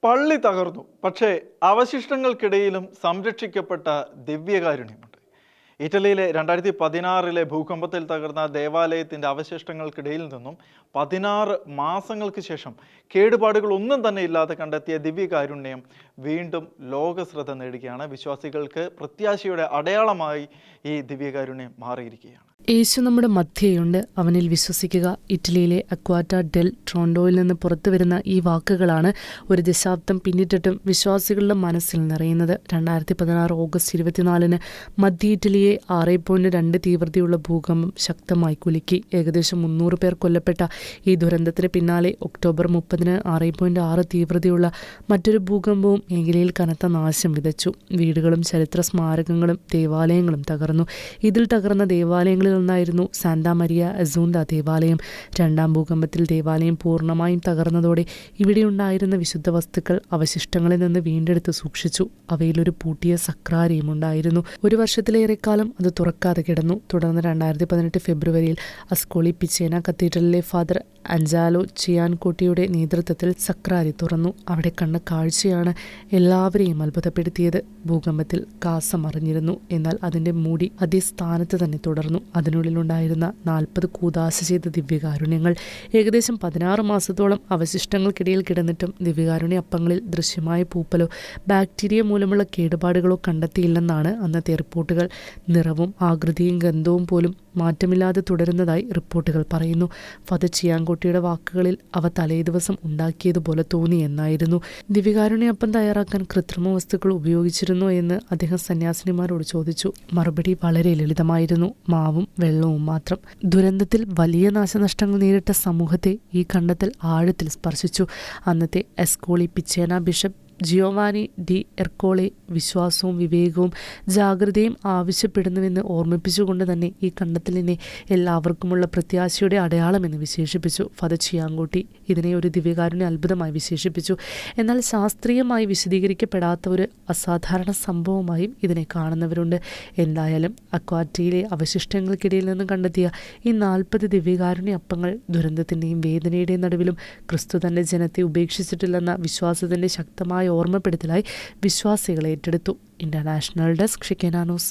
പള്ളി തകർന്നു, പക്ഷേ അവശിഷ്ടങ്ങൾക്കിടയിലും സംരക്ഷിക്കപ്പെട്ട ദിവ്യകാരുണ്യമുണ്ട്. ഇറ്റലിയിലെ 2016 ഭൂകമ്പത്തിൽ തകർന്ന ദേവാലയത്തിൻ്റെ അവശിഷ്ടങ്ങൾക്കിടയിൽ നിന്നും 16 മാസങ്ങൾക്ക് ശേഷം കേടുപാടുകൾ ഒന്നും തന്നെ ഇല്ലാതെ കണ്ടെത്തിയ ദിവ്യകാരുണ്യം വീണ്ടും ലോകശ്രദ്ധ നേടുകയാണ്. വിശ്വാസികൾക്ക് പ്രത്യാശയുടെ അടയാളമായി ഈ ദിവ്യകാരുണ്യം മാറിയിരിക്കുകയാണ്. യേശു നമ്മുടെ മധ്യയുണ്ട്, അവനിൽ വിശ്വസിക്കുക. ഇറ്റലിയിലെ അക്വാറ്റ ഡെൽ ട്രോണ്ടോയിൽ നിന്ന് പുറത്തു വരുന്ന ഈ വാക്കുകളാണ് ഒരു ദശാബ്ദം പിന്നിട്ടിട്ടും വിശ്വാസികളുടെ മനസ്സിൽ നിറയുന്നത്. 2016 ഓഗസ്റ്റ് 24 മധ്യ ഇറ്റലിയെ 6.2 തീവ്രതയുള്ള ഭൂകമ്പം ശക്തമായി കുലുക്കി. ഏകദേശം 300 പേർ കൊല്ലപ്പെട്ട ഈ ദുരന്തത്തിന് പിന്നാലെ ഒക്ടോബർ 30 6.6 തീവ്രതയുള്ള മറ്റൊരു ഭൂകമ്പവും മേഖലയിൽ കനത്ത നാശം വിതച്ചു. വീടുകളും ചരിത്ര സ്മാരകങ്ങളും ദേവാലയങ്ങളും തകർന്നു. ഇതിൽ തകർന്ന ദേവാലയങ്ങളിൽ ഒന്നായിരുന്നു സാന്താ മരിയ അസൂന്ത ദേവാലയം. രണ്ടാം ഭൂകമ്പത്തിൽ ദേവാലയം പൂർണ്ണമായും തകർന്നതോടെ ഇവിടെയുണ്ടായിരുന്ന വിശുദ്ധ വസ്തുക്കൾ അവശിഷ്ടങ്ങളിൽ നിന്ന് വീണ്ടെടുത്ത് സൂക്ഷിച്ചു. അവയിലൊരു പൂട്ടിയ സക്രാരിയും ഉണ്ടായിരുന്നു. 1 വർഷത്തിലേറെക്കാലം അത് തുറക്കാതെ കിടന്നു. തുടർന്ന് 2018 ഫെബ്രുവരിയിൽ അസ്കോളി പിച്ചേന കത്തീഡ്രലിലെ ഫാദർ അഞ്ചാലോ ചിയാൻകോട്ടിയുടെ നേതൃത്വത്തിൽ സക്രാരി തുറന്നു. അവിടെ കണ്ട കാഴ്ചയാണ് എല്ലാവരെയും അത്ഭുതപ്പെടുത്തിയത്. ഭൂകമ്പത്തിൽ കാസ മറിഞ്ഞിരുന്നു, എന്നാൽ അതിൻ്റെ മൂടി അതേ സ്ഥാനത്ത് തന്നെ തുടർന്നു. അതിനുള്ളിലുണ്ടായിരുന്ന 40 കൂദാശ ചെയ്ത ദിവ്യകാരുണ്യങ്ങൾ ഏകദേശം 16 മാസത്തോളം അവശിഷ്ടങ്ങൾക്കിടയിൽ കിടന്നിട്ടും ദിവ്യകാരുണ്യ അപ്പങ്ങളിൽ ദൃശ്യമായ പൂപ്പലോ ബാക്ടീരിയ മൂലമുള്ള കേടുപാടുകളോ കണ്ടെത്തിയില്ലെന്നാണ് അന്നത്തെ റിപ്പോർട്ടുകൾ. നിറവും ആകൃതിയും ഗന്ധവും പോലും മാറ്റമില്ലാതെ തുടരുന്നതായി റിപ്പോർട്ടുകൾ പറയുന്നു. ഫാദർ ചിയാൻകോട്ടിയുടെ വാക്കുകളിൽ അവ തലേ ദിവസം ഉണ്ടാക്കിയതുപോലെ തോന്നി എന്നായിരുന്നു. ദിവ്യകാരുണ്യ അപ്പം തയ്യാറാക്കാൻ കൃത്രിമ വസ്തുക്കൾ ഉപയോഗിച്ചിരുന്നോ എന്ന് അദ്ദേഹം സന്യാസിനിമാരോട് ചോദിച്ചു. മറുപടി വളരെ ലളിതമായിരുന്നു: മാവും വെള്ളവും മാത്രം. ദുരന്തത്തിൽ വലിയ നാശനഷ്ടങ്ങൾ നേരിട്ട സമൂഹത്തെ ഈ കണ്ടെത്തൽ ആഴത്തിൽ സ്പർശിച്ചു. അന്നത്തെ അസ്കോളി പിച്ചേന ബിഷപ്പ് ജിയോവാനി ഡി എർക്കോളെ വിശ്വാസവും വിവേകവും ജാഗ്രതയും ആവശ്യപ്പെടുന്നുവെന്ന് ഓർമ്മിപ്പിച്ചുകൊണ്ട് തന്നെ ഈ കണ്ടെത്തലിനെ എല്ലാവർക്കുമുള്ള പ്രത്യാശയുടെ അടയാളമെന്ന് വിശേഷിപ്പിച്ചു. ഫാദർ ചിയാൻകോട്ടി ഇതിനെ ഒരു ദിവ്യകാരുണ്യ അത്ഭുതമായി വിശേഷിപ്പിച്ചു. എന്നാൽ ശാസ്ത്രീയമായി വിശദീകരിക്കപ്പെടാത്ത ഒരു അസാധാരണ സംഭവമായും ഇതിനെ കാണുന്നവരുണ്ട്. എന്തായാലും അക്വാറ്റയിലെ അവശിഷ്ടങ്ങൾക്കിടയിൽ നിന്നും കണ്ടെത്തിയ ഈ 40 ദിവ്യകാരുണ്യ അപ്പങ്ങൾ ദുരന്തത്തിൻ്റെയും വേദനയുടെയും നടുവിലും ക്രിസ്തു തൻ്റെ ജനത്തെ ഉപേക്ഷിച്ചിട്ടില്ലെന്ന വിശ്വാസത്തിൻ്റെ ശക്തമായ ഓർമ്മപ്പെടുത്തലായി വിശ്വാസികളെ ഏറ്റെടുത്തു. ഇന്റർനാഷണൽ ഡെസ്ക് ഷിക്കേന ന്യൂസ്.